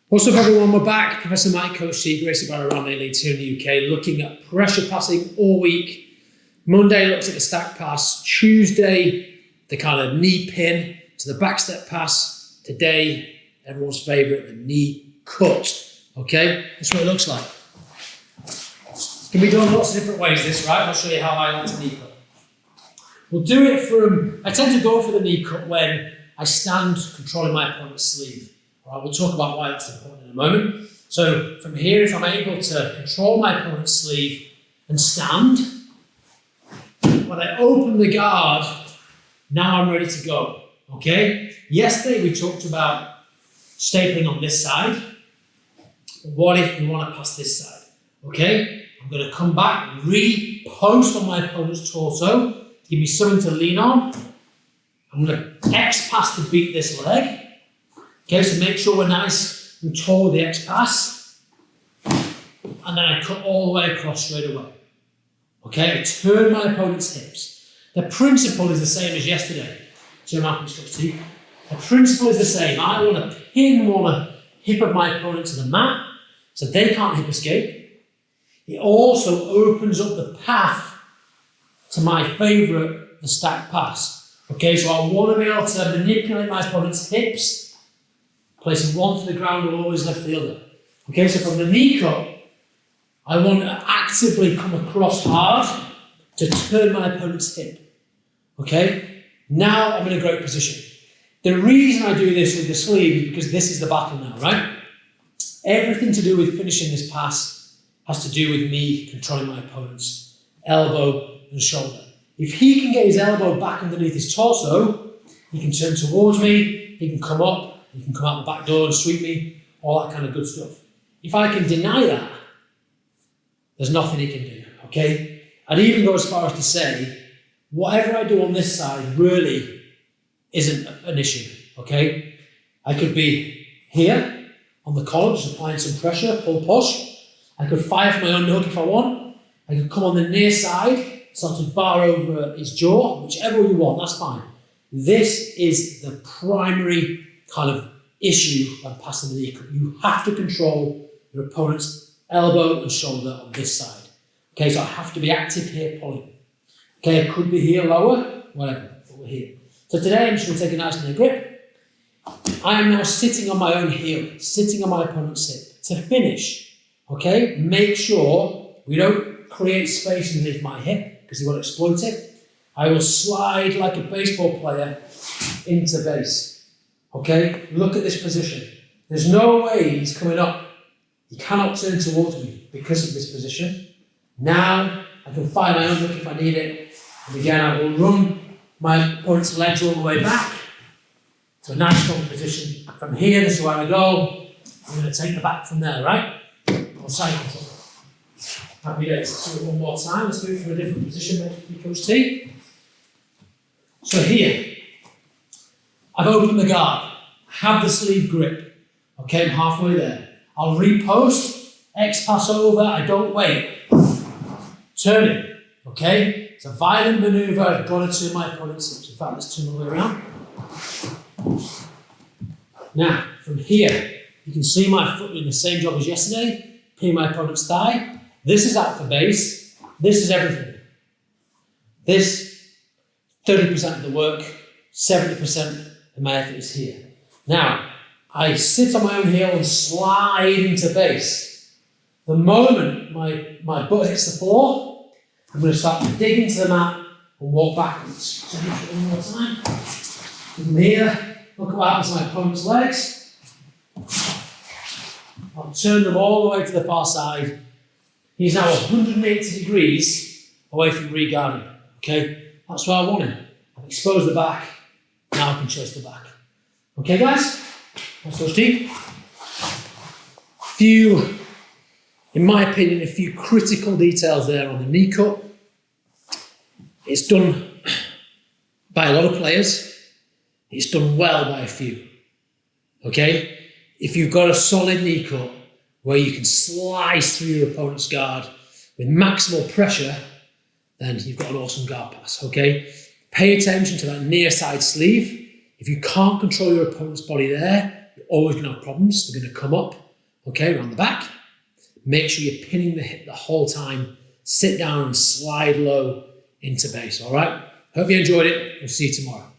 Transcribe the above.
What's up everyone, we're back. Professor Mike, Coach T, Gracie Barrow around Leeds here in the UK, looking at pressure passing all week. Monday looks at the stack pass. Tuesday, the kind of knee pin to the back step pass. Today, everyone's favourite, the knee cut. Okay, that's what it looks like. It can be done lots of different ways, this, right? I'll show you how I like to knee cut. We'll do it from, I tend to go for the knee cut when I stand controlling my opponent's sleeve. Right, we'll talk about why that's important in a moment. So from here, if I'm able to control my opponent's sleeve and stand, when I open the guard, now I'm ready to go, okay? Yesterday we talked about stapling on this side. What if we want to pass this side, okay? I'm going to come back, repost on my opponent's torso, give me something to lean on. I'm going to X pass to beat this leg. Okay, so make sure we're nice and tall with the X pass. And then I cut all the way across straight away. Okay, I turn my opponent's hips. The principle is the same as yesterday. So the principle is the same. I want to pin one hip of my opponent to the mat so they can't hip escape. It also opens up the path to my favourite, the stack pass. Okay, so I want to be able to manipulate my opponent's hips. Placing one to the ground will always lift the other. Okay, so from the knee cut, I want to actively come across hard to turn my opponent's hip. Okay, now I'm in a great position. The reason I do this with the sleeve is because this is the battle now, right? Everything to do with finishing this pass has to do with me controlling my opponent's elbow and shoulder. If he can get his elbow back underneath his torso, he can turn towards me, he can come up, you can come out the back door and sweep me, all that kind of good stuff. If I can deny that, there's nothing he can do, okay? I'd even go as far as to say, whatever I do on this side really isn't an issue, okay? I could be here on the collar, just applying some pressure, pull, push. I could fire from my own hook if I want. I could come on the near side, start to bar over his jaw, whichever you want, that's fine. This is the primary kind of issue when passing the knee cut. You have to control your opponent's elbow and shoulder on this side. Okay, so I have to be active here pulling. Okay, I could be here lower, whatever, but we're here. So today I'm just going to take a nice near grip. I am now sitting on my own heel, sitting on my opponent's hip. To finish, okay, make sure we don't create space underneath my hip because you want to exploit it. I will slide like a baseball player into base. Okay, look at this position. There's no way he's coming up. He cannot turn towards me because of this position. Now I can fire my own hook if I need it. And again, I will run my opponent's legs all the way back to a nice strong position. From here, this is where I go. I'm going to take the back from there, right? Or side control. Happy days. Let's do it one more time. Let's do it from a different position, maybe Coach T. So here, I've opened the guard, have the sleeve grip. Okay, I'm halfway there. I'll repost, X pass over, I don't wait. Turn it, okay? It's a violent maneuver, I've got to turn my opponent's hips. In fact, let's turn all the way around. Now, from here, you can see my foot doing the same job as yesterday, pin my opponent's thigh. This is out for base, this is everything. This, 30% of the work, 70% of my effort is here. Now, I sit on my own heel and slide into base. The moment my butt hits the floor, I'm going to start to dig into the mat and walk backwards. So hit it one more time. From here, look what happens to my opponent's legs. I'll turn them all the way to the far side. He's now 180 degrees away from re-guarding. Okay, that's where I want him. I've exposed the back. Now I can chase the back. Okay, guys? Let's go deep. In my opinion, a few critical details there on the knee cut. It's done by a lot of players. It's done well by a few. Okay? If you've got a solid knee cut where you can slice through your opponent's guard with maximal pressure, then you've got an awesome guard pass. Okay? Pay attention to that near side sleeve. If you can't control your opponent's body there, you're always going to have problems. They're going to come up, okay, around the back. Make sure you're pinning the hip the whole time. Sit down and slide low into base, all right? Hope you enjoyed it. We'll see you tomorrow.